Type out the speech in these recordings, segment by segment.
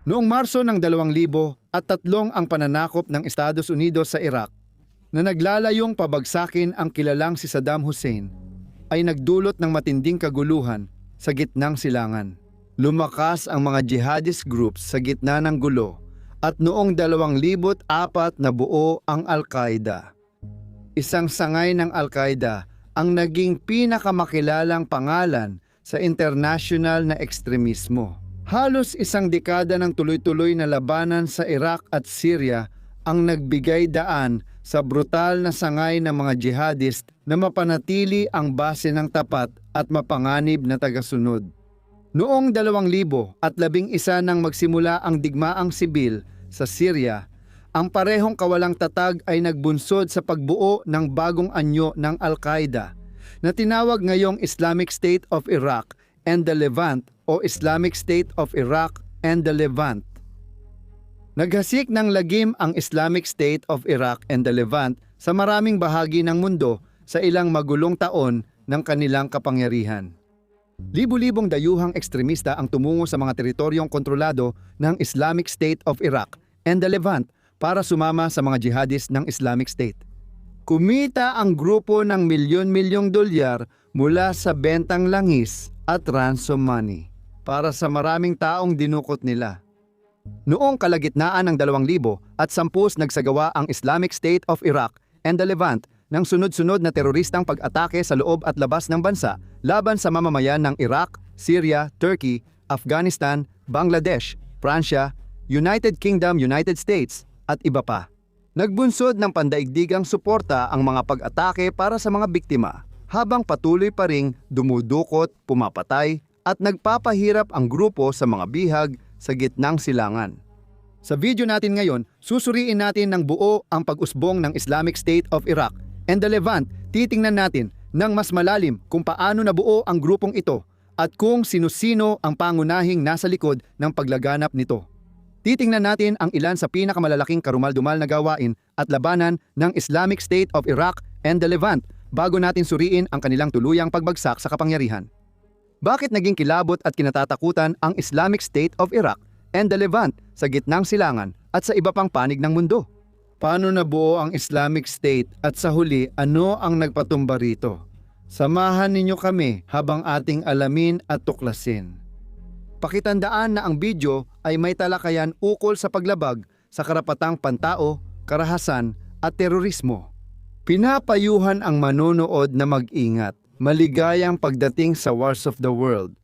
Noong Marso ng 2003 ang pananakop ng Estados Unidos sa Iraq na naglalayong pabagsakin ang kilalang si Saddam Hussein ay nagdulot ng matinding kaguluhan sa gitnang silangan. Lumakas ang mga jihadist groups sa gitna ng gulo at noong 2004 nabuo ang Al-Qaeda. Isang sangay ng Al-Qaeda ang naging pinakamakilalang pangalan sa international na ekstremismo. Halos isang dekada ng tuloy-tuloy na labanan sa Iraq at Syria ang nagbigay daan sa brutal na sangay ng mga jihadist na mapanatili ang base ng tapat at mapanganib na tagasunod. Noong 2011 nang magsimula ang digmaang sibil sa Syria, ang parehong kawalang tatag ay nagbunsod sa pagbuo ng bagong anyo ng Al-Qaeda na tinawag ngayong Islamic State of Iraq and the Levant o Islamic State of Iraq and the Levant. Naghasik ng lagim ang Islamic State of Iraq and the Levant sa maraming bahagi ng mundo sa ilang magulong taon ng kanilang kapangyarihan. Libu-libong dayuhang ekstremista ang tumungo sa mga teritoryong kontrolado ng Islamic State of Iraq and the Levant para sumama sa mga jihadist ng Islamic State. Kumita ang grupo ng milyon-milyong dolyar mula sa bentang langis at ransom money para sa maraming taong dinukot nila. Noong kalagitnaan ng 2010 nagsagawa ang Islamic State of Iraq and the Levant ng sunod-sunod na teroristang pag-atake sa loob at labas ng bansa laban sa mamamayan ng Iraq, Syria, Turkey, Afghanistan, Bangladesh, Pransya, United Kingdom, United States at iba pa. Nagbunsod ng pandaigdigang suporta ang mga pag-atake para sa mga biktima habang patuloy pa ring dumudukot, pumapatay at nagpapahirap ang grupo sa mga bihag sa gitnang silangan. Sa video natin ngayon, susuriin natin ng buo ang pag-usbong ng Islamic State of Iraq and the Levant. Titingnan natin ng mas malalim kung paano nabuo ang grupong ito at kung sino-sino ang pangunahing nasa likod ng paglaganap nito. Titingnan natin ang ilan sa pinakamalalaking karumal-dumal na gawain at labanan ng Islamic State of Iraq and the Levant bago natin suriin ang kanilang tuluyang pagbagsak sa kapangyarihan. Bakit naging kilabot at kinatatakutan ang Islamic State of Iraq and the Levant sa gitnang silangan at sa iba pang panig ng mundo? Paano nabuo ang Islamic State at sa huli ano ang nagpatumba rito? Samahan ninyo kami habang ating alamin at tuklasin. Pakitandaan na ang video ay may talakayan ukol sa paglabag sa karapatang pantao, karahasan at terorismo. Pinapayuhan ang manonood na mag-ingat. Maligayang pagdating sa Wars of the World.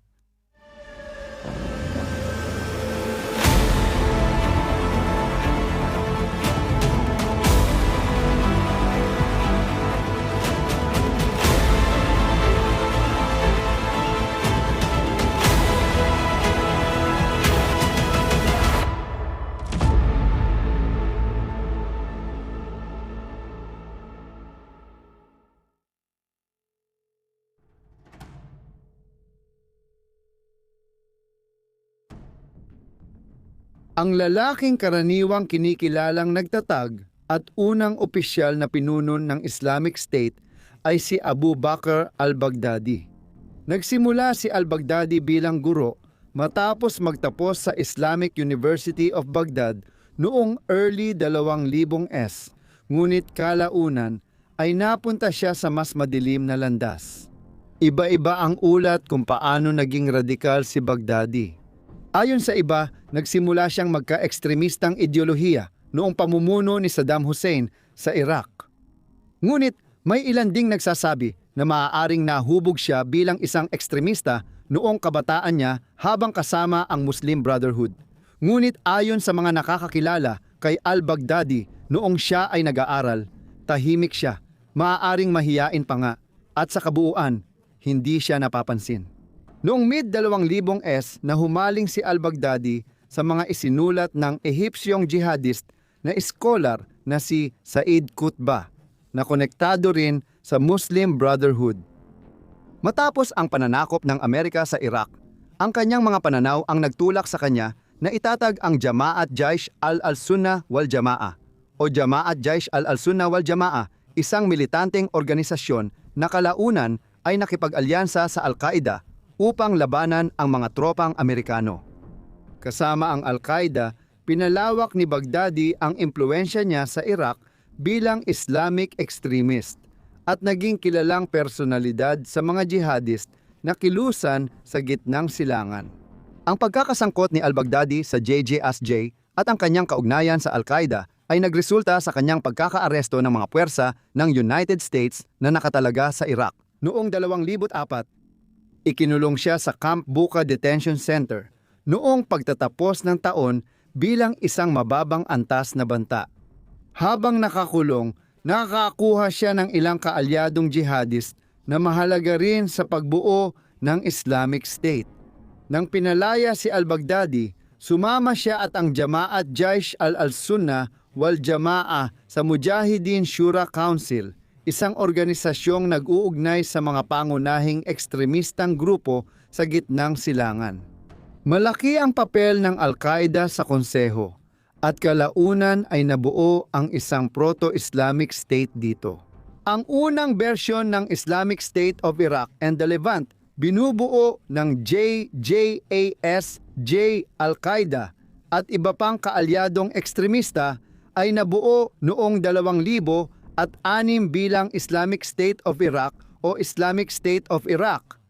Ang lalaking karaniwang kinikilalang nagtatag at unang opisyal na pinuno ng Islamic State ay si Abu Bakr al-Baghdadi. Nagsimula si al-Baghdadi bilang guro matapos magtapos sa Islamic University of Baghdad noong early 2000s, ngunit kalaunan ay napunta siya sa mas madilim na landas. Iba-iba ang ulat kung paano naging radikal si Baghdadi. Ayon sa iba, nagsimula siyang magka-ekstremistang ideolohiya noong pamumuno ni Saddam Hussein sa Iraq. Ngunit may ilan ding nagsasabi na maaaring nahubog siya bilang isang ekstremista noong kabataan niya habang kasama ang Muslim Brotherhood. Ngunit ayon sa mga nakakakilala kay al-Baghdadi noong siya ay nag-aaral, tahimik siya, maaaring mahiyain pa nga, at sa kabuuan, hindi siya napapansin. Noong mid-2000s na humaling si al-Baghdadi sa mga isinulat ng Ehipsyong jihadist na scholar na si Said Qutbah na konektado rin sa Muslim Brotherhood. Matapos ang pananakop ng Amerika sa Iraq, ang kanyang mga pananaw ang nagtulak sa kanya na itatag ang Jamaat Jaish al-Sunnah wal Jamaah o Jamaat Jaish al-Sunnah wal Jamaah, isang militanteng organisasyon na kalaunan ay nakipag-alyansa sa Al-Qaeda upang labanan ang mga tropang Amerikano. Kasama ang Al-Qaeda, pinalawak ni Baghdadi ang impluensya niya sa Iraq bilang Islamic extremist at naging kilalang personalidad sa mga jihadist na kilusan sa gitnang silangan. Ang pagkakasangkot ni al-Baghdadi sa JJSJ at ang kanyang kaugnayan sa Al-Qaeda ay nagresulta sa kanyang pagkakaaresto ng mga puwersa ng United States na nakatalaga sa Iraq. Noong 2004, ikinulong siya sa Camp Bucca Detention Center noong pagtatapos ng taon bilang isang mababang antas na banta. Habang nakakulong, nakakakuha siya ng ilang kaalyadong jihadist na mahalaga rin sa pagbuo ng Islamic State. Nang pinalaya si al-Baghdadi, sumama siya at ang Jamaat Jaish al-Sunnah wal Jamaah sa Mujahideen Shura Council, isang organisasyong nag-uugnay sa mga pangunahing ekstremistang grupo sa gitnang silangan. Malaki ang papel ng Al-Qaeda sa konseho at kalaunan ay nabuo ang isang proto-Islamic State dito. Ang unang bersyon ng Islamic State of Iraq and the Levant binubuo ng JJASJ Al-Qaeda at iba pang kaalyadong ekstremista ay nabuo noong 2006 bilang Islamic State of Iraq o Islamic State of Iraq.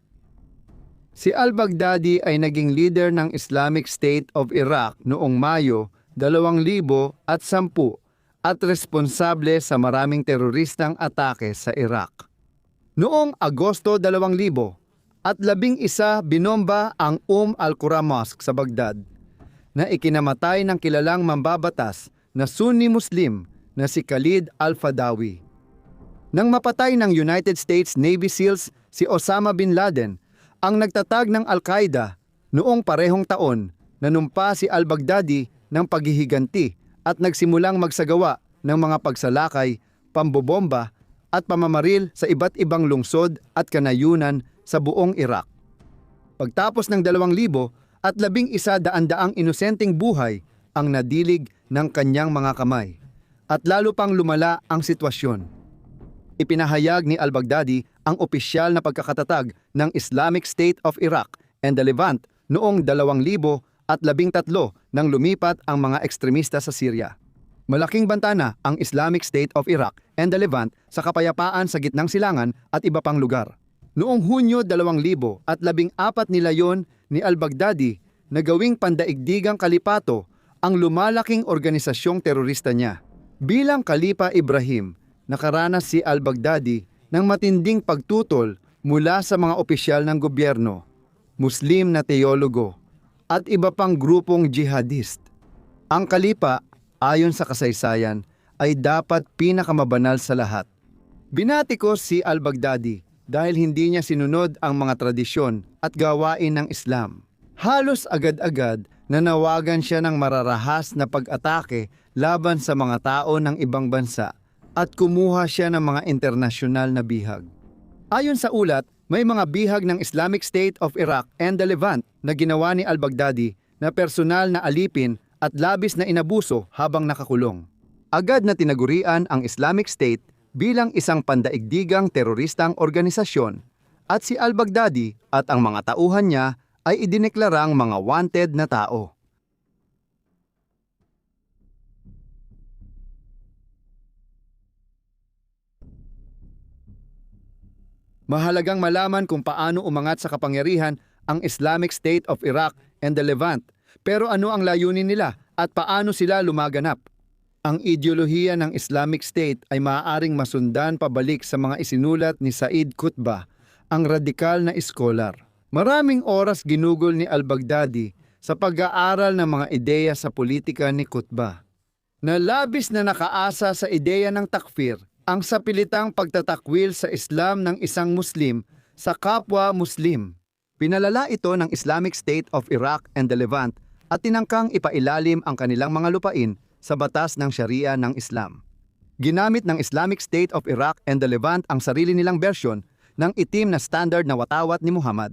Si al-Baghdadi ay naging leader ng Islamic State of Iraq noong Mayo 2010 at responsable sa maraming teroristang atake sa Iraq. Noong Agosto 2011 binomba ang al-Qura Mosque sa Baghdad na ikinamatay ng kilalang mambabatas na Sunni Muslim na si Khalid al-Fadawi. Nang mapatay ng United States Navy SEALs si Osama bin Laden, ang nagtatag ng Al-Qaeda noong parehong taon, nanumpa si al-Baghdadi ng paghihiganti at nagsimulang magsagawa ng mga pagsalakay, pambobomba at pamamaril sa iba't ibang lungsod at kanayunan sa buong Iraq. Pagtapos ng 2,011 inosenteng buhay ang nadilig ng kanyang mga kamay at lalo pang lumala ang sitwasyon. Ipinahayag ni al-Baghdadi ang opisyal na pagkakatatag ng Islamic State of Iraq and the Levant noong 2013 nang lumipat ang mga ekstremista sa Syria. Malaking banta na ang Islamic State of Iraq and the Levant sa kapayapaan sa gitnang silangan at iba pang lugar. Noong Hunyo 2014 nilayon ni al-Baghdadi na gawing pandaigdigang kalipato ang lumalaking organisasyong terorista niya. Bilang Kalipa Ibrahim, nakaranas si al-Baghdadi ng matinding pagtutol mula sa mga opisyal ng gobyerno, Muslim na teologo, at iba pang grupong jihadist. Ang Kalipa, ayon sa kasaysayan, ay dapat pinakamabanal sa lahat. Binatikos si al-Baghdadi dahil hindi niya sinunod ang mga tradisyon at gawain ng Islam. Halos agad-agad nanawagan siya ng mararahas na pag-atake laban sa mga tao ng ibang bansa at kumuha siya ng mga internasyonal na bihag. Ayon sa ulat, may mga bihag ng Islamic State of Iraq and the Levant na ginawa ni al-Baghdadi na personal na alipin at labis na inabuso habang nakakulong. Agad na tinagurian ang Islamic State bilang isang pandaigdigang teroristang organisasyon at si al-Baghdadi at ang mga tauhan niya ay idineklarang mga wanted na tao. Mahalagang malaman kung paano umangat sa kapangyarihan ang Islamic State of Iraq and the Levant. Pero ano ang layunin nila at paano sila lumaganap? Ang ideolohiya ng Islamic State ay maaaring masundan pabalik sa mga isinulat ni Said Qutb, ang radikal na iskolar. Maraming oras ginugol ni al-Baghdadi sa pag-aaral ng mga ideya sa politika ni Qutb. Nalabis na nakaasa sa ideya ng takfir, ang sapilitang pagtatakwil sa Islam ng isang Muslim sa kapwa Muslim. Pinalala ito ng Islamic State of Iraq and the Levant at tinangkang ipailalim ang kanilang mga lupain sa batas ng Sharia ng Islam. Ginamit ng Islamic State of Iraq and the Levant ang sarili nilang bersyon ng itim na standard na watawat ni Muhammad.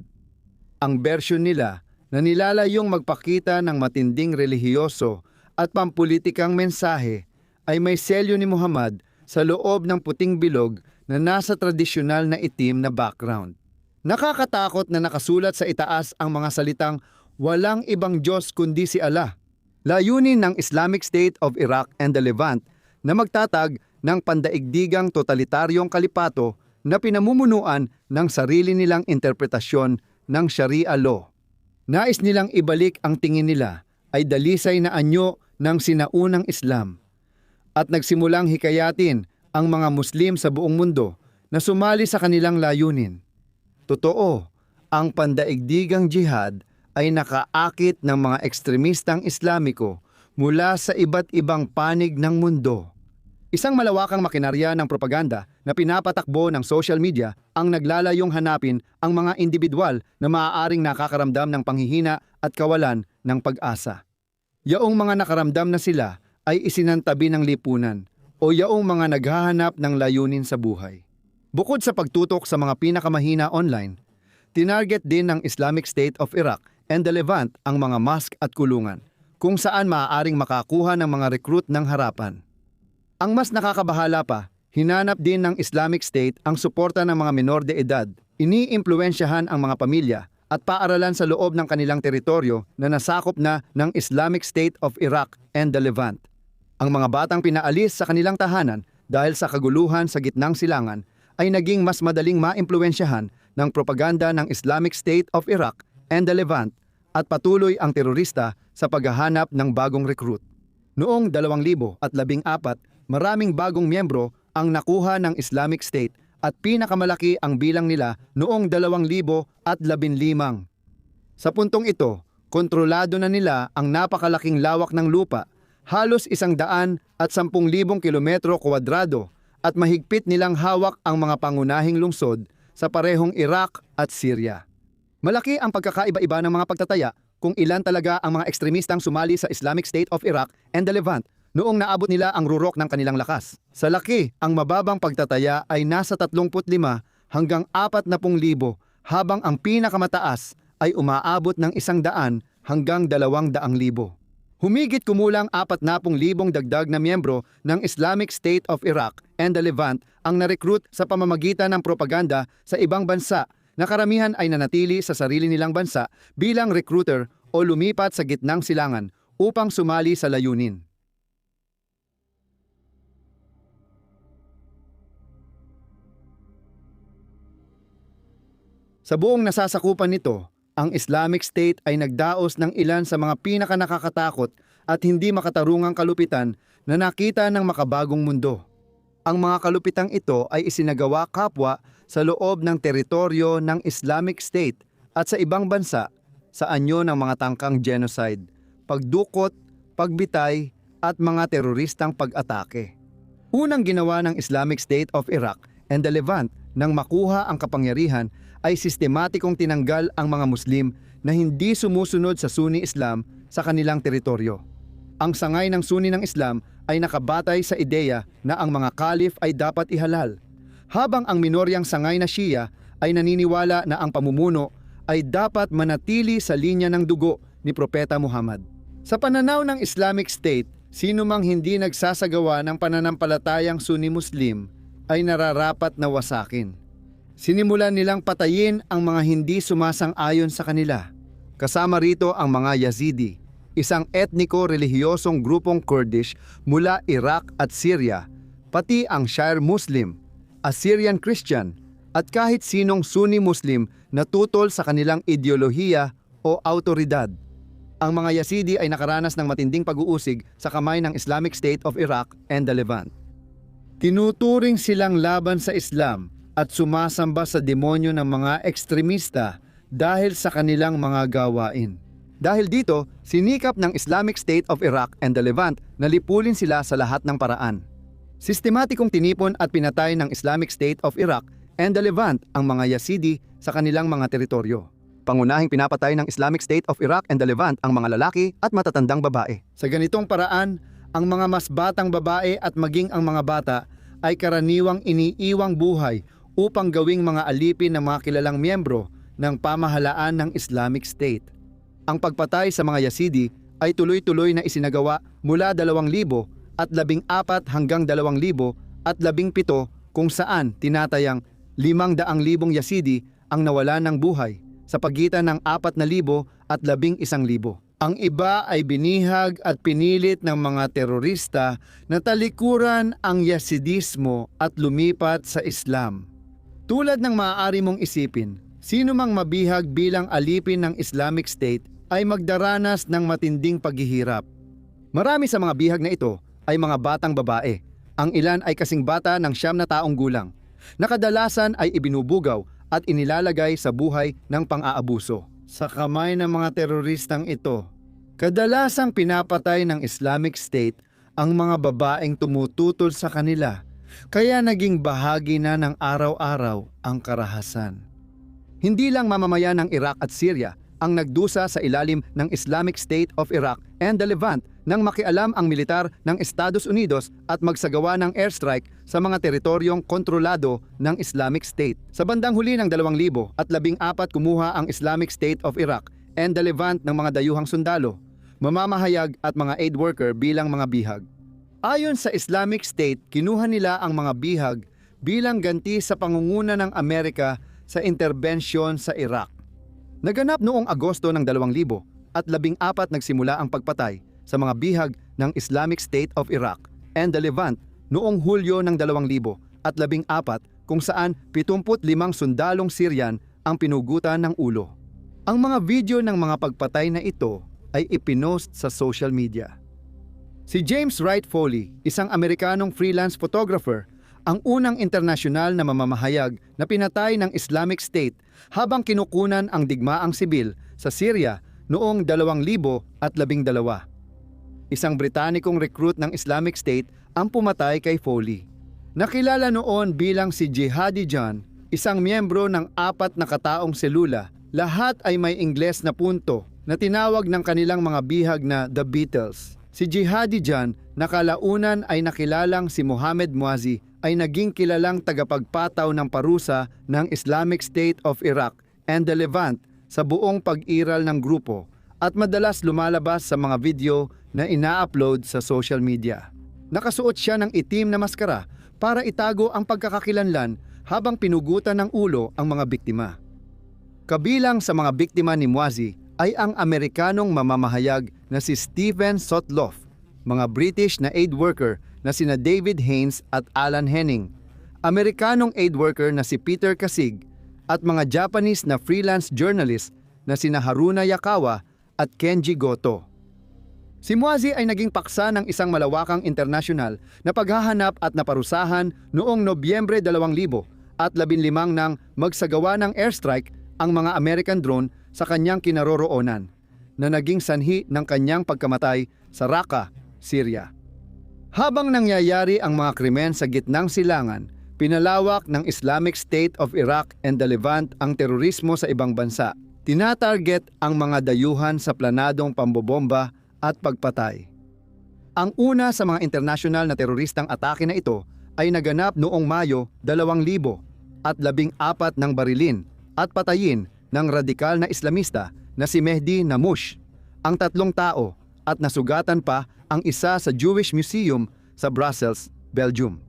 Ang bersyon nila na nilalayong magpakita ng matinding relihiyoso at pampulitikang mensahe ay may selyo ni Muhammad sa loob ng puting bilog na nasa tradisyonal na itim na background. Nakakatakot na nakasulat sa itaas ang mga salitang walang ibang Diyos kundi si Allah. Layunin ng Islamic State of Iraq and the Levant na magtatag ng pandaigdigang totalitaryong kalipato na pinamumunuan ng sarili nilang interpretasyon ng Sharia law. Nais nilang ibalik ang tingin nila ay dalisay na anyo ng sinaunang Islam at nagsimulang hikayatin ang mga Muslim sa buong mundo na sumali sa kanilang layunin. Totoo, ang pandaigdigang jihad ay nakaakit ng mga ekstremistang Islamiko mula sa iba't ibang panig ng mundo. Isang malawakang makinarya ng propaganda na pinapatakbo ng social media ang naglalayong hanapin ang mga individual na maaaring nakakaramdam ng panghihina at kawalan ng pag-asa. Yaong mga nakaramdam na sila ay isinantabi ng lipunan o yaong mga naghahanap ng layunin sa buhay. Bukod sa pagtutok sa mga pinakamahina online, tinarget din ng Islamic State of Iraq and the Levant ang mga mosque at kulungan, kung saan maaaring makakuha ng mga recruit ng harapan. Ang mas nakakabahala pa, hinanap din ng Islamic State ang suporta ng mga menor de edad, iniimpluwensyahan ang mga pamilya at paaralan sa loob ng kanilang teritoryo na nasakop na ng Islamic State of Iraq and the Levant. Ang mga batang pinaalis sa kanilang tahanan dahil sa kaguluhan sa gitnang silangan ay naging mas madaling maimpluwensyahan ng propaganda ng Islamic State of Iraq and the Levant at patuloy ang terorista sa paghahanap ng bagong recruit. Noong 2014, maraming bagong miyembro ang nakuha ng Islamic State at pinakamalaki ang bilang nila noong 2015. Sa puntong ito, kontrolado na nila ang napakalaking lawak ng lupa, halos 110,000 kilometro kwadrado at mahigpit nilang hawak ang mga pangunahing lungsod sa parehong Iraq at Syria. Malaki ang pagkakaiba-iba ng mga pagtataya kung ilan talaga ang mga ekstremistang sumali sa Islamic State of Iraq and the Levant noong naabot nila ang rurok ng kanilang lakas. Sa laki, ang mababang pagtataya ay nasa 35 hanggang 40,000 habang ang pinakamataas ay umaabot ng 100 hanggang 200,000. Humigit kumulang 40,000 dagdag na miyembro ng Islamic State of Iraq and the Levant ang na-recruit sa pamamagitan ng propaganda sa ibang bansa na karamihan ay nanatili sa sarili nilang bansa bilang recruiter o lumipat sa gitnang silangan upang sumali sa layunin. Sa buong nasasakupan nito, ang Islamic State ay nagdaos ng ilan sa mga pinakanakakatakot at hindi makatarungang kalupitan na nakita ng makabagong mundo. Ang mga kalupitang ito ay isinagawa kapwa sa loob ng teritoryo ng Islamic State at sa ibang bansa sa anyo ng mga tangkang genocide, pagdukot, pagbitay at mga teroristang pag-atake. Unang ginawa ng Islamic State of Iraq and the Levant nang makuha ang kapangyarihan ay sistematikong tinanggal ang mga Muslim na hindi sumusunod sa Sunni Islam sa kanilang teritoryo. Ang sangay ng Sunni ng Islam ay nakabatay sa ideya na ang mga kalif ay dapat ihalal, habang ang minoryang sangay na Shia ay naniniwala na ang pamumuno ay dapat manatili sa linya ng dugo ni Propeta Muhammad. Sa pananaw ng Islamic State, sino mang hindi nagsasagawa ng pananampalatayang Sunni Muslim ay nararapat na wasakin. Sinimulan nilang patayin ang mga hindi sumasang-ayon sa kanila. Kasama rito ang mga Yazidi, isang etniko-relihiyosong grupong Kurdish mula Iraq at Syria, pati ang Shia Muslim, Assyrian Christian, at kahit sinong Sunni Muslim na tutol sa kanilang ideolohiya o autoridad. Ang mga Yazidi ay nakaranas ng matinding pag-uusig sa kamay ng Islamic State of Iraq and the Levant. Tinuturing silang laban sa Islam at sumasamba sa demonyo ng mga ekstremista dahil sa kanilang mga gawain. Dahil dito, sinikap ng Islamic State of Iraq and the Levant na lipulin sila sa lahat ng paraan. Sistematikong tinipon at pinatay ng Islamic State of Iraq and the Levant ang mga Yazidi sa kanilang mga teritoryo. Pangunahing pinapatay ng Islamic State of Iraq and the Levant ang mga lalaki at matatandang babae. Sa ganitong paraan, ang mga mas batang babae at maging ang mga bata ay karaniwang iniiwang buhay upang gawing mga alipin ng mga kilalang miyembro ng pamahalaan ng Islamic State. Ang pagpatay sa mga Yazidi ay tuloy-tuloy na isinagawa mula 2014 hanggang 2017 kung saan tinatayang 500,000 Yazidi ang nawalan ng buhay sa pagitan ng 4,000 at 11,000. Ang iba ay binihag at pinilit ng mga terorista na talikuran ang Yazidismo at lumipat sa Islam. Tulad ng maaari mong isipin, sino mang mabihag bilang alipin ng Islamic State ay magdaranas ng matinding paghihirap. Marami sa mga bihag na ito ay mga batang babae. Ang ilan ay kasing bata ng 9 na taong gulang, na kadalasan ay ibinubugaw at inilalagay sa buhay ng pang-aabuso sa kamay ng mga teroristang ito. Kadalasang pinapatay ng Islamic State ang mga babaeng tumututol sa kanila, kaya naging bahagi na ng araw-araw ang karahasan. Hindi lang mamamayan ng Iraq at Syria ang nagdusa sa ilalim ng Islamic State of Iraq and the Levant nang makialam ang militar ng Estados Unidos at magsagawa ng airstrike sa mga teritoryong kontrolado ng Islamic State. Sa bandang huli ng 2014 kumuha ang Islamic State of Iraq and the Levant ng mga dayuhang sundalo, mamamahayag at mga aid worker bilang mga bihag. Ayon sa Islamic State, kinuha nila ang mga bihag bilang ganti sa pangunguna ng Amerika sa interbensyon sa Iraq. Naganap noong Agosto ng 2014 nagsimula ang pagpatay sa mga bihag ng Islamic State of Iraq and the Levant noong Hulyo ng 2014 kung saan 75 sundalong Syrian ang pinugutan ng ulo. Ang mga video ng mga pagpatay na ito ay ipinost sa social media. Si James Wright Foley, isang Amerikanong freelance photographer, ang unang internasyonal na mamamahayag na pinatay ng Islamic State habang kinukunan ang digmaang sibil sa Syria noong 2012. Isang Britanikong recruit ng Islamic State ang pumatay kay Foley. Nakilala noon bilang si Jihadi John, isang miyembro ng 4 na kataong selula. Lahat ay may Ingles na punto na tinawag ng kanilang mga bihag na The Beatles. Si Jihadi John, na kalaunan ay nakilalang si Mohammed Muazzi, ay naging kilalang tagapagpataw ng parusa ng Islamic State of Iraq and the Levant sa buong pag-iral ng grupo at madalas lumalabas sa mga video na ina-upload sa social media. Nakasuot siya ng itim na maskara para itago ang pagkakakilanlan habang pinugutan ng ulo ang mga biktima. Kabilang sa mga biktima ni Muazzi ay ang Amerikanong mamamahayag na si Stephen Sotloff, mga British na aid worker na sina David Haynes at Alan Henning, Amerikanong aid worker na si Peter Kasig, at mga Japanese na freelance journalist na sina Haruna Yakawa at Kenji Goto. Si Muazzi ay naging paksa ng isang malawakang internasyonal na paghahanap at naparusahan noong Nobyembre 2015 nang magsagawa ng airstrike ang mga American drone sa kanyang kinaroroonan na naging sanhi ng kanyang pagkamatay sa Raqqa, Syria. Habang nangyayari ang mga krimen sa gitnang silangan, pinalawak ng Islamic State of Iraq and the Levant ang terorismo sa ibang bansa. Tinatarget ang mga dayuhan sa planadong pambobomba at pagpatay. Ang una sa mga internasyonal na teroristang atake na ito ay naganap noong Mayo 2014 ng barilin at patayin ng radikal na Islamista na si Mehdi Namush, ang 3 tao, at nasugatan pa ang isa sa Jewish Museum sa Brussels, Belgium.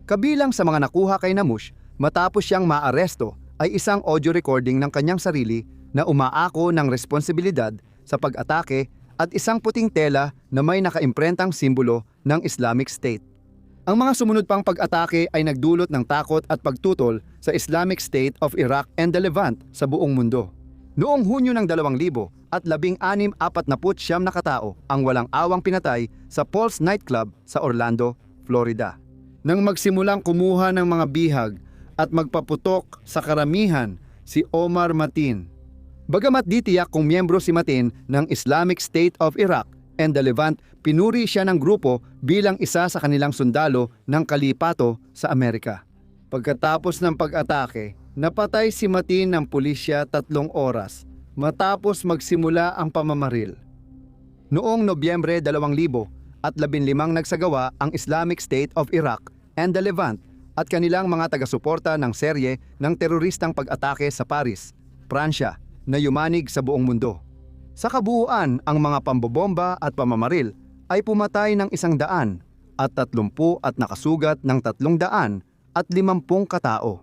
Kabilang sa mga nakuha kay Namush matapos siyang maaresto ay isang audio recording ng kanyang sarili na umaako ng responsibilidad sa pag-atake at isang puting tela na may nakaimprentang simbolo ng Islamic State. Ang mga sumunod pang pag-atake ay nagdulot ng takot at pagtutol sa Islamic State of Iraq and the Levant sa buong mundo. Noong Hunyo ng 2016, 49 na katao ang walang awang pinatay sa Pulse nightclub sa Orlando, Florida. Nang magsimulang kumuha ng mga bihag at magpaputok sa karamihan si Omar Mateen. Bagamat di tiyak kung miyembro si Mateen ng Islamic State of Iraq and the Levant, pinuri siya ng grupo bilang isa sa kanilang sundalo ng kalipato sa Amerika. Pagkatapos ng pag-atake, napatay si Mateen ng pulisya 3 oras matapos magsimula ang pamamaril. Noong Nobyembre 2015 nagsagawa ang Islamic State of Iraq and the Levant at kanilang mga taga-suporta ng serye ng teroristang pag-atake sa Paris, Pransya, na yumanig sa buong mundo. Sa kabuuan, ang mga pambobomba at pamamaril ay pumatay ng 100 at 30 at nakasugat ng 350 katao.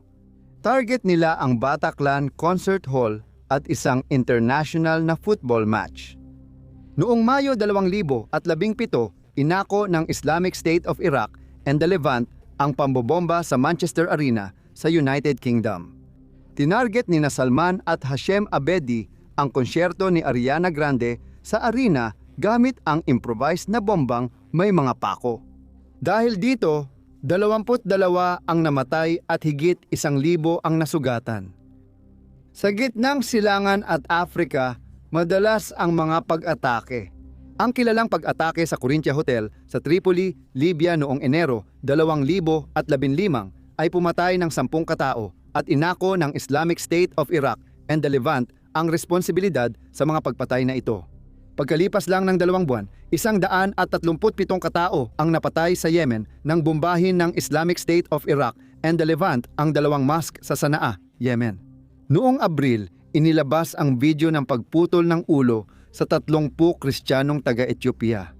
Target nila ang Bataclan Concert Hall at isang international na football match. Noong Mayo 2017, inako ng Islamic State of Iraq and the Levant ang pambobomba sa Manchester Arena sa United Kingdom. Tinarget ni Salman at Hashem Abedi ang konsyerto ni Ariana Grande sa arena gamit ang improvised na bombang may mga pako. Dahil dito, 22 ang namatay at higit 1,000 ang nasugatan. Sa gitnang silangan at Africa, madalas ang mga pag-atake. Ang kilalang pag-atake sa Corinthia Hotel sa Tripoli, Libya noong Enero 2015 ay pumatay ng 10 katao at inako ng Islamic State of Iraq and the Levant ang responsibilidad sa mga pagpatay na ito. Pagkalipas lang ng 2 buwan, 137 katao ang napatay sa Yemen nang bombahin ng Islamic State of Iraq and the Levant ang 2 mosque sa Sana'a, Yemen. Noong Abril, inilabas ang video ng pagputol ng ulo sa 30 Kristiyanong taga-Ethiopia.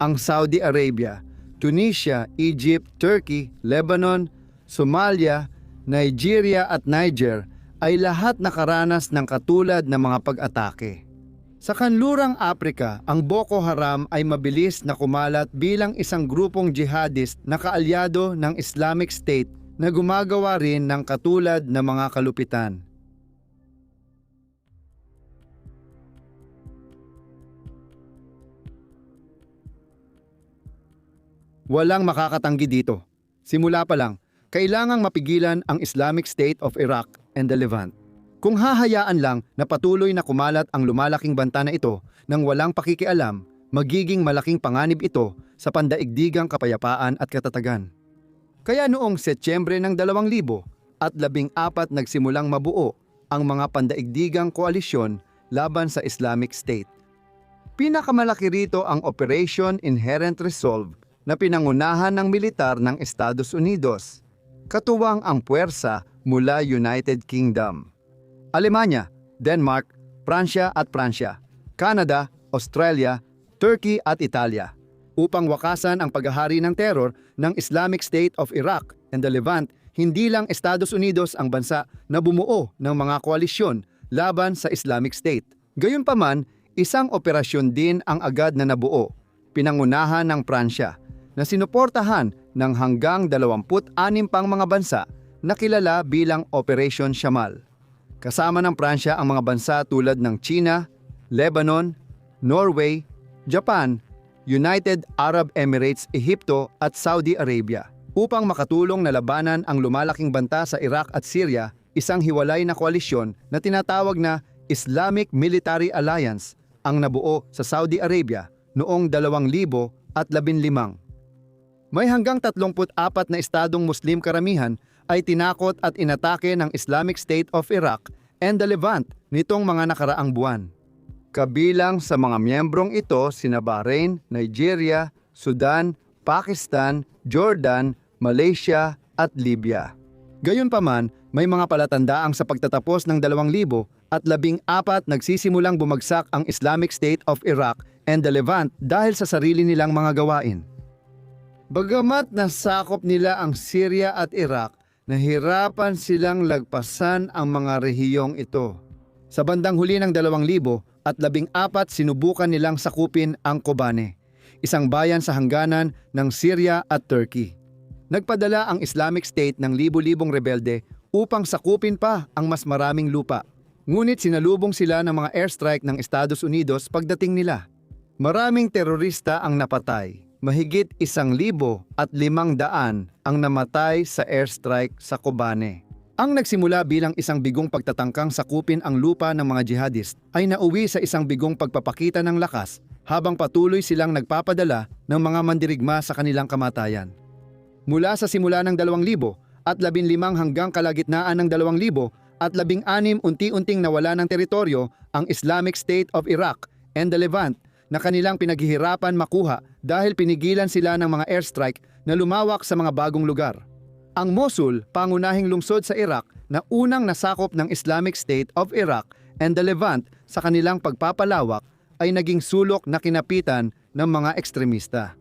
Ang Saudi Arabia, Tunisia, Egypt, Turkey, Lebanon, Somalia, Nigeria at Niger ay lahat nakaranas ng katulad na mga pag-atake. Sa kanlurang Afrika, ang Boko Haram ay mabilis na kumalat bilang isang grupong jihadist na kaalyado ng Islamic State na gumagawa rin ng katulad na mga kalupitan. Walang makakatanggi dito. Simula pa lang, kailangang mapigilan ang Islamic State of Iraq and the Levant. Kung hahayaan lang na patuloy na kumalat ang lumalaking banta na ito nang walang pakikialam, magiging malaking panganib ito sa pandaigdigang kapayapaan at katatagan. Kaya noong Setyembre ng 2014 nagsimulang mabuo ang mga pandaigdigang koalisyon laban sa Islamic State. Pinakamalaki rito ang Operation Inherent Resolve na pinangunahan ng militar ng Estados Unidos, katuwang ang puwersa mula United Kingdom, Alemanya, Denmark, Pransya, Canada, Australia, Turkey at Italia, upang wakasan ang paghahari ng teror ng Islamic State of Iraq and the Levant. Hindi lang Estados Unidos ang bansa na bumuo ng mga koalisyon laban sa Islamic State. Gayunpaman, isang operasyon din ang agad na nabuo, pinangunahan ng Pransya, na sinuportahan ng hanggang 26 pang mga bansa na kilala bilang Operation Shamal. Kasama ng Pransya ang mga bansa tulad ng China, Lebanon, Norway, Japan, United Arab Emirates, Ehipto at Saudi Arabia. Upang makatulong na labanan ang lumalaking banta sa Iraq at Syria, isang hiwalay na koalisyon na tinatawag na Islamic Military Alliance ang nabuo sa Saudi Arabia noong 2015. May hanggang 34 na estadong Muslim karamihan ay tinakot at inatake ng Islamic State of Iraq and the Levant nitong mga nakaraang buwan. Kabilang sa mga miyembrong ito sina Bahrain, Nigeria, Sudan, Pakistan, Jordan, Malaysia at Libya. Gayunpaman, may mga palatandaang sa pagtatapos ng 2014 nagsisimulang bumagsak ang Islamic State of Iraq and the Levant dahil sa sarili nilang mga gawain. Bagamat nasakop nila ang Syria at Iraq, nahirapan silang lagpasan ang mga rehiyong ito. Sa bandang huli ng 2014, sinubukan nilang sakupin ang Kobane, isang bayan sa hangganan ng Syria at Turkey. Nagpadala ang Islamic State ng libu-libong rebelde upang sakupin pa ang mas maraming lupa. Ngunit sinalubong sila ng mga airstrike ng Estados Unidos pagdating nila. Maraming terorista ang napatay. Mahigit 1,500 ang namatay sa airstrike sa Kobane. Ang nagsimula bilang isang bigong pagtatangkang sakupin ang lupa ng mga jihadist ay nauwi sa isang bigong pagpapakita ng lakas habang patuloy silang nagpapadala ng mga mandirigma sa kanilang kamatayan. Mula sa simula ng 2015 hanggang kalagitnaan ng 2016, unti-unting nawala ng teritoryo ang Islamic State of Iraq and the Levant na kanilang pinaghihirapan makuha dahil pinigilan sila ng mga airstrike na lumawak sa mga bagong lugar. Ang Mosul, pangunahing lungsod sa Iraq na unang nasakop ng Islamic State of Iraq and the Levant sa kanilang pagpapalawak, ay naging sulok na kinapitan ng mga ekstremista.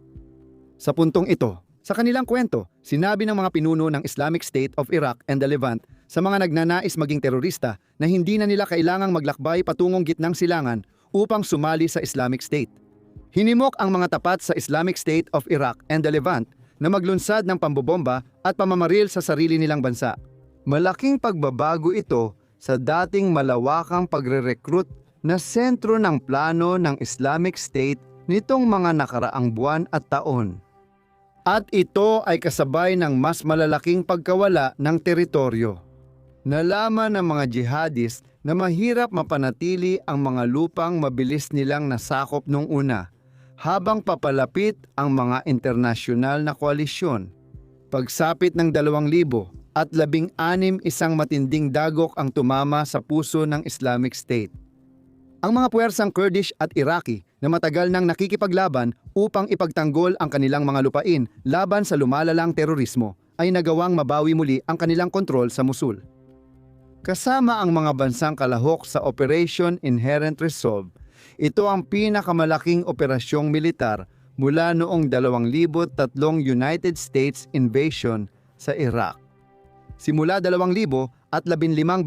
Sa puntong ito, Sa kanilang kwento, sinabi ng mga pinuno ng Islamic State of Iraq and the Levant sa mga nagnanais maging terorista na hindi na nila kailangang maglakbay patungong gitnang silangan upang sumali sa Islamic State. Hinimok ang mga tapat sa Islamic State of Iraq and the Levant na maglunsad ng pambobomba at pamamaril sa sarili nilang bansa. Malaking pagbabago ito sa dating malawakang pagre-recruit na sentro ng plano ng Islamic State nitong mga nakaraang buwan at taon. At ito ay kasabay ng mas malalaking pagkawala ng teritoryo. Nalaman ng mga jihadist na mahirap mapanatili ang mga lupang mabilis nilang nasakop nung una, habang papalapit ang mga internasyonal na koalisyon. Pagsapit ng 2016, isang matinding dagok ang tumama sa puso ng Islamic State. Ang mga puwersang Kurdish at Iraqi na matagal nang nakikipaglaban upang ipagtanggol ang kanilang mga lupain laban sa lumalalang terorismo ay nagawang mabawi muli ang kanilang kontrol sa Mosul. Kasama ang mga bansang kalahok sa Operation Inherent Resolve, ito ang pinakamalaking operasyong militar mula noong 2003 United States invasion sa Iraq. Simula 2015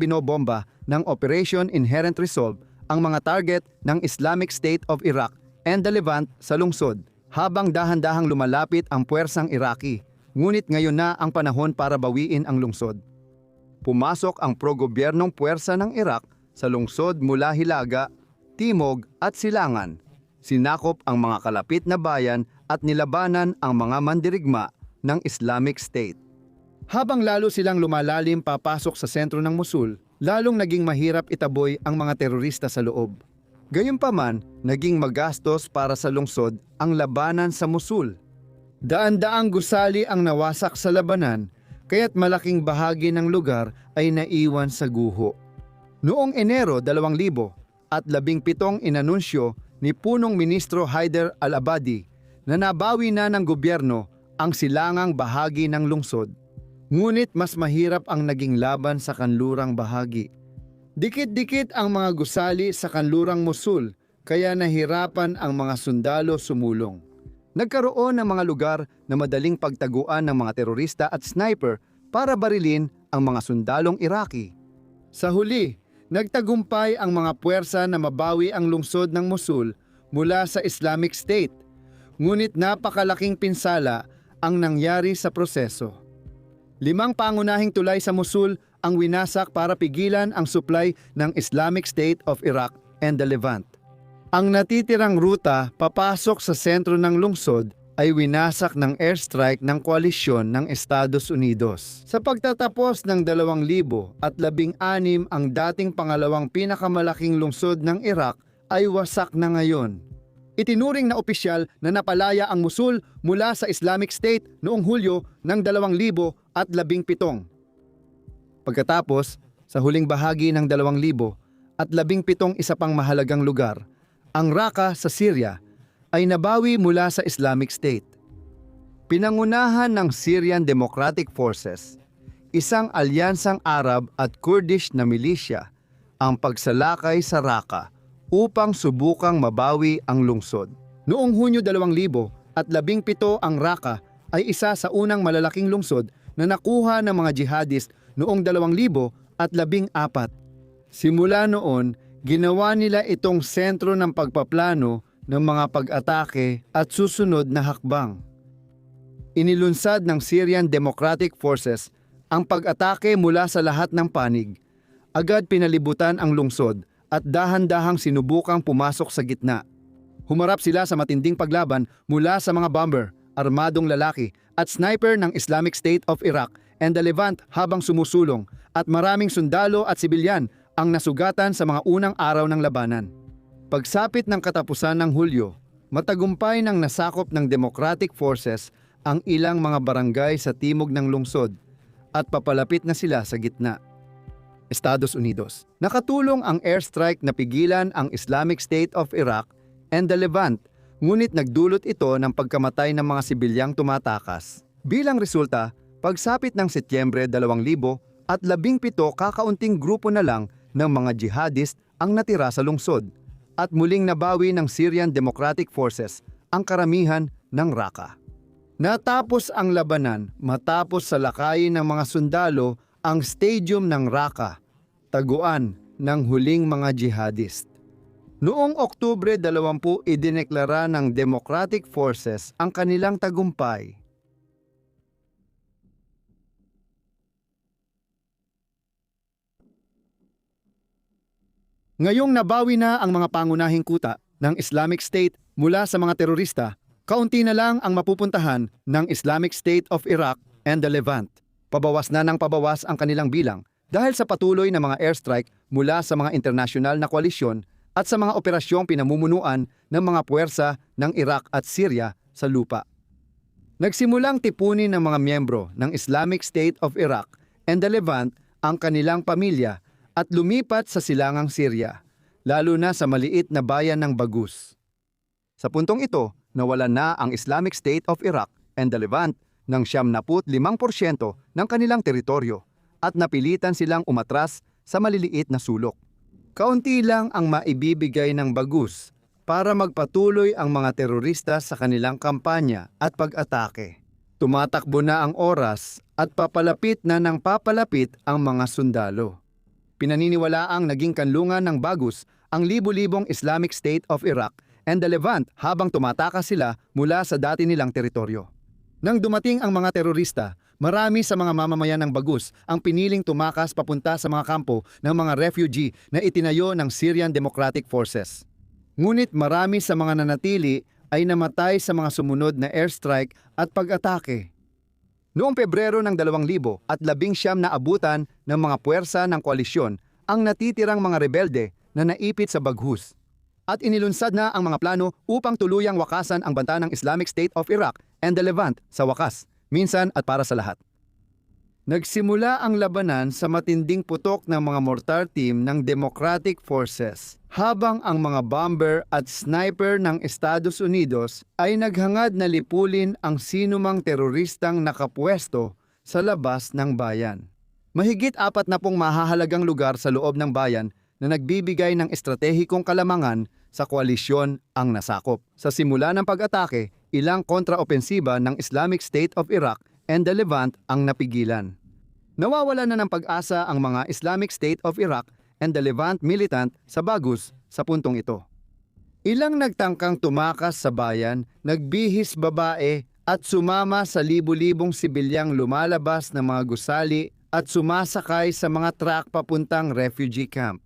binobomba ng Operation Inherent Resolve ang mga target ng Islamic State of Iraq and the Levant sa lungsod, habang dahan-dahang lumalapit ang puwersang Iraqi. Ngunit ngayon na ang panahon para bawiin ang lungsod. Pumasok ang pro-gobyernong puwersa ng Iraq sa lungsod mula Hilaga, Timog at Silangan. Sinakop ang mga kalapit na bayan at nilabanan ang mga mandirigma ng Islamic State. Habang lalo silang lumalalim papasok sa sentro ng Mosul, lalong naging mahirap itaboy ang mga terorista sa loob. Gayunpaman, naging magastos para sa lungsod ang labanan sa Mosul. Daan-daang gusali ang nawasak sa labanan, kaya't malaking bahagi ng lugar ay naiwan sa guho. Noong Enero 2017 inanunsyo ni punong ministro Haider al-Abadi na nabawi na ng gobyerno ang silangang bahagi ng lungsod. Ngunit mas mahirap ang naging laban sa kanlurang bahagi. Dikit-dikit ang mga gusali sa kanlurang Mosul, kaya nahirapan ang mga sundalo sumulong. Nagkaroon ng mga lugar na madaling pagtaguan ng mga terorista at sniper para barilin ang mga sundalong Iraqi. Sa huli, nagtagumpay ang mga puwersa na mabawi ang lungsod ng Mosul mula sa Islamic State. Ngunit napakalaking pinsala ang nangyari sa proseso. 5 pangunahing tulay sa Mosul ang winasak para pigilan ang supply ng Islamic State of Iraq and the Levant. Ang natitirang ruta papasok sa sentro ng lungsod ay winasak ng airstrike ng koalisyon ng Estados Unidos. Sa pagtatapos ng 2016, ang dating pangalawang pinakamalaking lungsod ng Iraq ay wasak na ngayon. Itinuring na opisyal na napalaya ang Mosul mula sa Islamic State noong Hulyo ng 2017. Pagkatapos, sa huling bahagi ng 2017, isa pang mahalagang lugar, ang Raqqa sa Syria, ay nabawi mula sa Islamic State. Pinangunahan ng Syrian Democratic Forces, isang alyansang Arab at Kurdish na milisya, ang pagsalakay sa Raqqa upang subukang mabawi ang lungsod. Noong Hunyo 2017, ang Raqqa ay isa sa unang malalaking lungsod na nakuha ng mga jihadist noong 2014. Simula noon, ginawa nila itong sentro ng pagpaplano ng mga pag-atake at susunod na hakbang. Inilunsad ng Syrian Democratic Forces ang pag-atake mula sa lahat ng panig. Agad pinalibutan ang lungsod at dahan-dahang sinubukang pumasok sa gitna. Humarap sila sa matinding paglaban mula sa mga bomber, armadong lalaki at sniper ng Islamic State of Iraq and the Levant habang sumusulong, at maraming sundalo at sibilyan ang nasugatan sa mga unang araw ng labanan. Pagsapit ng katapusan ng Hulyo, matagumpay nang nasakop ng Democratic Forces ang ilang mga barangay sa timog ng lungsod at papalapit na sila sa gitna. Estados Unidos. Nakatulong ang airstrike na pigilan ang Islamic State of Iraq and the Levant, ngunit nagdulot ito ng pagkamatay ng mga sibilyang tumatakas. Bilang resulta, pagsapit ng Setyembre 2017, kakaunting grupo na lang ng mga jihadist ang natira sa lungsod at muling nabawi ng Syrian Democratic Forces ang karamihan ng Raqqa. Natapos ang labanan matapos salakayin ng mga sundalo ang stadium ng Raqqa, taguan ng huling mga jihadist. Noong Oktubre 20, idineklara ng Democratic Forces ang kanilang tagumpay. Ngayong nabawi na ang mga pangunahing kuta ng Islamic State mula sa mga terorista, kaunti na lang ang mapupuntahan ng Islamic State of Iraq and the Levant. Pabawas na ng pabawas ang kanilang bilang dahil sa patuloy na mga airstrike mula sa mga internasyonal na koalisyon at sa mga operasyong pinamumunuan ng mga puwersa ng Iraq at Syria sa lupa. Nagsimulang tipunin ng mga miyembro ng Islamic State of Iraq and the Levant ang kanilang pamilya at lumipat sa silangang Syria, lalo na sa maliit na bayan ng Baghuz. Sa puntong ito, nawalan na ang Islamic State of Iraq and the Levant ng 75% ng kanilang teritoryo at napilitan silang umatras sa maliliit na sulok. Kaunti lang ang maibibigay ng Baghuz para magpatuloy ang mga terorista sa kanilang kampanya at pag-atake. Tumatakbo na ang oras at papalapit na ng papalapit ang mga sundalo. Pinaniniwalaang naging kanlungan ng Baghuz ang libu-libong Islamic State of Iraq and the Levant habang tumatakas sila mula sa dati nilang teritoryo. Nang dumating ang mga terorista, marami sa mga mamamayan ng Baghuz ang piniling tumakas papunta sa mga kampo ng mga refugee na itinayo ng Syrian Democratic Forces. Ngunit marami sa mga nanatili ay namatay sa mga sumunod na airstrike at pag-atake. Noong Pebrero ng 2019 na abutan ng mga puwersa ng koalisyon ang natitirang mga rebelde na naipit sa Baghuz at inilunsad na ang mga plano upang tuluyang wakasan ang banta ng Islamic State of Iraq and the Levant sa wakas, minsan at para sa lahat. Nagsimula ang labanan sa matinding putok ng mga mortar team ng Democratic Forces habang ang mga bomber at sniper ng Estados Unidos ay naghangad na lipulin ang sinumang teroristang nakapwesto sa labas ng bayan. Mahigit 40 mahahalagang lugar sa loob ng bayan na nagbibigay ng estratehikong kalamangan sa koalisyon ang nasakop. Sa simula ng pag-atake, ilang kontraopensiba ng Islamic State of Iraq and the Levant ang napigilan. Nawawala na ng pag-asa ang mga Islamic State of Iraq and the Levant militant sa Baghuz sa puntong ito. Ilang nagtangkang tumakas sa bayan, nagbihis babae at sumama sa libu-libong sibilyang lumalabas ng mga gusali at sumasakay sa mga truck papuntang refugee camp.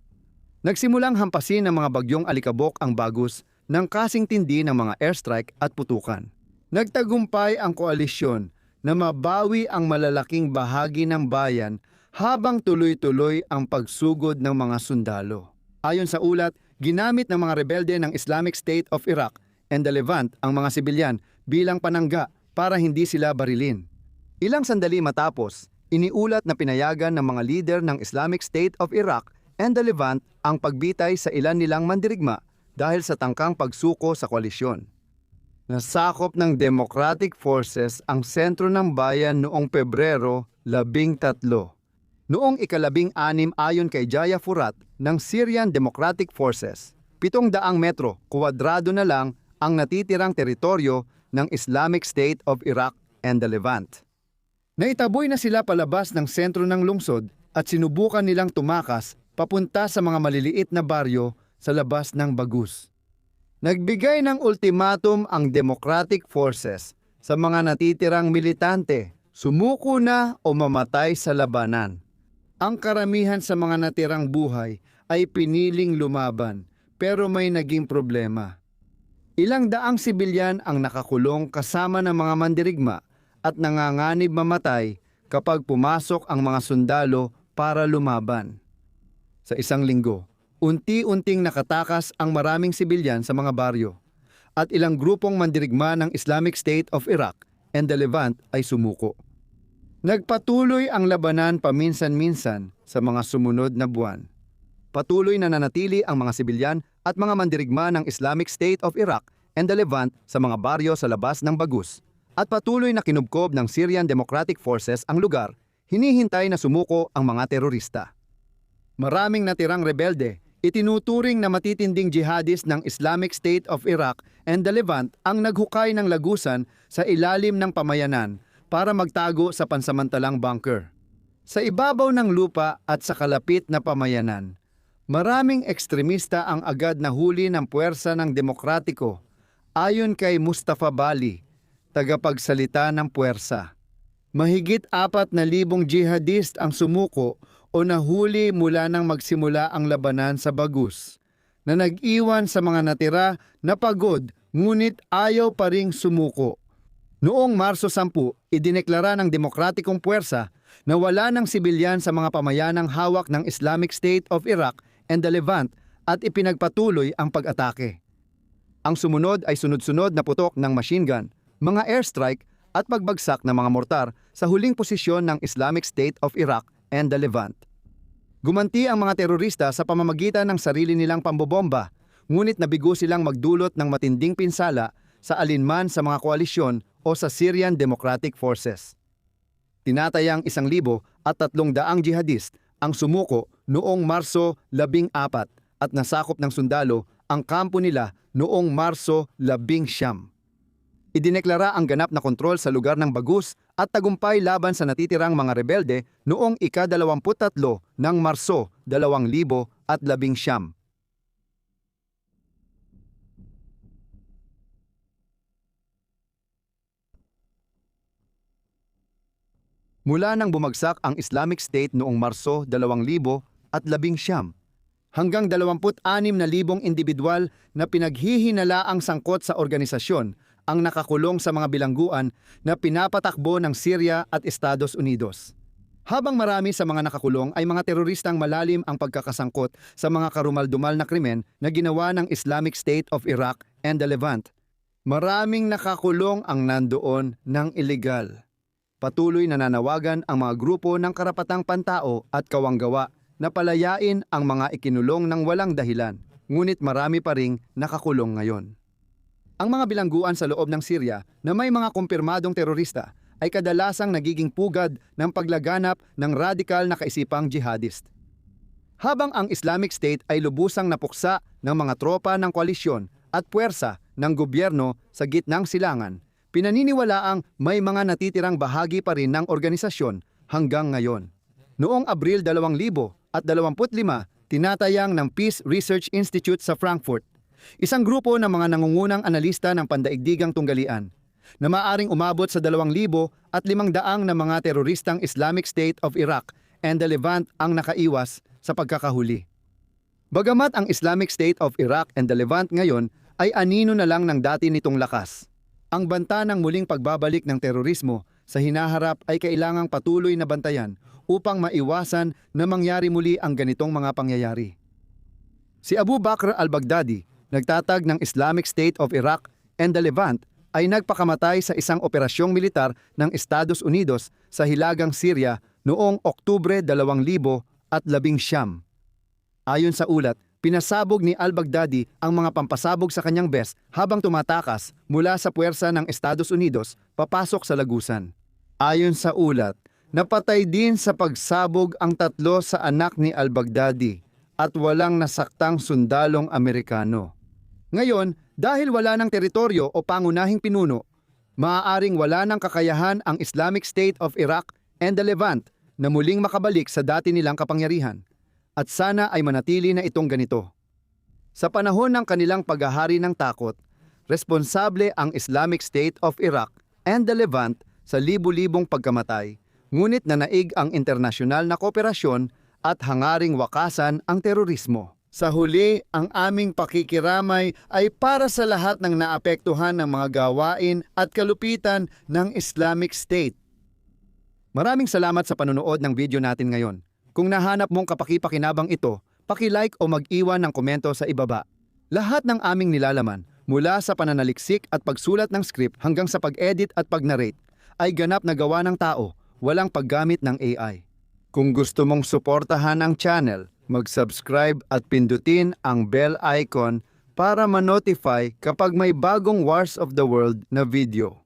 Nagsimulang hampasin ng mga bagyong alikabok ang Baghuz ng kasing tindi ng mga airstrike at putukan. Nagtagumpay ang koalisyon na mabawi ang malalaking bahagi ng bayan habang tuloy-tuloy ang pagsugod ng mga sundalo. Ayon sa ulat, ginamit ng mga rebelde ng Islamic State of Iraq and the Levant ang mga sibilyan bilang panangga para hindi sila barilin. Ilang sandali matapos, iniulat na pinayagan ng mga lider ng Islamic State of Iraq and the Levant ang pagbitay sa ilan nilang mandirigma dahil sa tangkang pagsuko sa koalisyon. Nasakop ng Democratic Forces ang sentro ng bayan noong Pebrero 13. Noong ika-16 ayon kay Jaya Furat ng Syrian Democratic Forces, 700 metro kuwadrado na lang ang natitirang teritoryo ng Islamic State of Iraq and the Levant. Naitaboy na sila palabas ng sentro ng lungsod at sinubukan nilang tumakas papunta sa mga maliliit na baryo sa labas ng Baghuz. Nagbigay ng ultimatum ang Democratic Forces sa mga natitirang militante, sumuko na o mamatay sa labanan. Ang karamihan sa mga natirang buhay ay piniling lumaban pero may naging problema. Ilang daang sibilyan ang nakakulong kasama ng mga mandirigma at nanganganib mamatay kapag pumasok ang mga sundalo para lumaban. Sa isang linggo, unti-unting nakatakas ang maraming sibilyan sa mga baryo at ilang grupong mandirigma ng Islamic State of Iraq and the Levant ay sumuko. Nagpatuloy ang labanan paminsan-minsan sa mga sumunod na buwan. Patuloy na nanatili ang mga sibilyan at mga mandirigma ng Islamic State of Iraq and the Levant sa mga baryo sa labas ng Baghuz at patuloy na kinubkob ng Syrian Democratic Forces ang lugar, hinihintay na sumuko ang mga terorista. Maraming natirang rebelde, Itinuturing na matitinding jihadist ng Islamic State of Iraq and the Levant ang naghukay ng lagusan sa ilalim ng pamayanan para magtago sa pansamantalang bunker. Sa ibabaw ng lupa at sa kalapit na pamayanan, maraming ekstremista ang agad nahuli ng puwersa ng demokratiko, ayon kay Mustafa Bali, tagapagsalita ng puwersa. Mahigit 4,000 jihadist ang sumuko o nahuli mula nang magsimula ang labanan sa Baghuz, na nag-iwan sa mga natira na pagod ngunit ayaw pa ring sumuko. Noong Marso 10, idineklara ng demokratikong puwersa na wala ng sibilyan sa mga pamayanang hawak ng Islamic State of Iraq and the Levant at ipinagpatuloy ang pag-atake. Ang sumunod ay sunod-sunod na putok ng machine gun, mga airstrike at pagbagsak ng mga mortar sa huling posisyon ng Islamic State of Iraq and the Levant. Gumanti ang mga terorista sa pamamagitan ng sarili nilang pambobomba, ngunit nabigo silang magdulot ng matinding pinsala sa alinman sa mga koalisyon o sa Syrian Democratic Forces. Tinatayang 1,300 jihadist ang sumuko noong Marso 14 at nasakop ng sundalo ang kampo nila noong Marso 19. Idineklara ang ganap na kontrol sa lugar ng Baghuz at tagumpay laban sa natitirang mga rebelde noong ika-23 ng Marso 2019. Mula nang bumagsak ang Islamic State noong Marso 2019, hanggang 26,000 individual na pinaghihinalaang sangkot sa organisasyon ang nakakulong sa mga bilangguan na pinapatakbo ng Syria at Estados Unidos. Habang marami sa mga nakakulong ay mga teroristang malalim ang pagkakasangkot sa mga karumal-dumal na krimen na ginawa ng Islamic State of Iraq and the Levant. Maraming nakakulong ang nandoon ng ilegal. Patuloy na nanawagan ang mga grupo ng karapatang pantao at kawanggawa na palayain ang mga ikinulong ng walang dahilan, ngunit marami pa ring nakakulong ngayon. Ang mga bilangguan sa loob ng Syria na may mga kumpirmadong terorista ay kadalasang nagiging pugad ng paglaganap ng radikal na kaisipang jihadist. Habang ang Islamic State ay lubusang napuksa ng mga tropa ng koalisyon at puwersa ng gobyerno sa gitnang silangan, pinaniniwalaang may mga natitirang bahagi pa rin ng organisasyon hanggang ngayon. Noong Abril 2025, tinatayang ng Peace Research Institute sa Frankfurt, isang grupo ng mga nangungunang analista ng pandaigdigang tunggalian na maaring umabot sa 2,500 na mga teroristang Islamic State of Iraq and the Levant ang nakaiwas sa pagkakahuli. Bagamat ang Islamic State of Iraq and the Levant ngayon ay anino na lang ng dati nitong lakas, ang banta ng muling pagbabalik ng terorismo sa hinaharap ay kailangang patuloy na bantayan upang maiwasan na mangyari muli ang ganitong mga pangyayari. Si Abu Bakr al-Baghdadi, nagtatag ng Islamic State of Iraq and the Levant, ay nagpakamatay sa isang operasyong militar ng Estados Unidos sa hilagang Syria noong Oktubre 2019. Ayon sa ulat, pinasabog ni al-Baghdadi ang mga pampasabog sa kanyang bes habang tumatakas mula sa puwersa ng Estados Unidos papasok sa lagusan. Ayon sa ulat, napatay din sa pagsabog ang 3 sa anak ni al-Baghdadi at walang nasaktang sundalong Amerikano. Ngayon, dahil wala ng teritoryo o pangunahing pinuno, maaaring wala ng kakayahan ang Islamic State of Iraq and the Levant na muling makabalik sa dati nilang kapangyarihan. At sana ay manatili na itong ganito. Sa panahon ng kanilang paghahari ng takot, responsable ang Islamic State of Iraq and the Levant sa libu-libong pagkamatay, ngunit nanaig ang internasyonal na kooperasyon at hangaring wakasan ang terorismo. Sa huli, ang aming pakikiramay ay para sa lahat ng naapektuhan ng mga gawain at kalupitan ng Islamic State. Maraming salamat sa panonood ng video natin ngayon. Kung nahanap mong kapakipakinabang ito, paki-like o mag-iwan ng komento sa ibaba. Lahat ng aming nilalaman, mula sa pananaliksik at pagsulat ng script hanggang sa pag-edit at pag-narrate, ay ganap na gawa ng tao, walang paggamit ng AI. Kung gusto mong suportahan ang channel, mag-subscribe at pindutin ang bell icon para ma-notify kapag may bagong Wars of the World na video.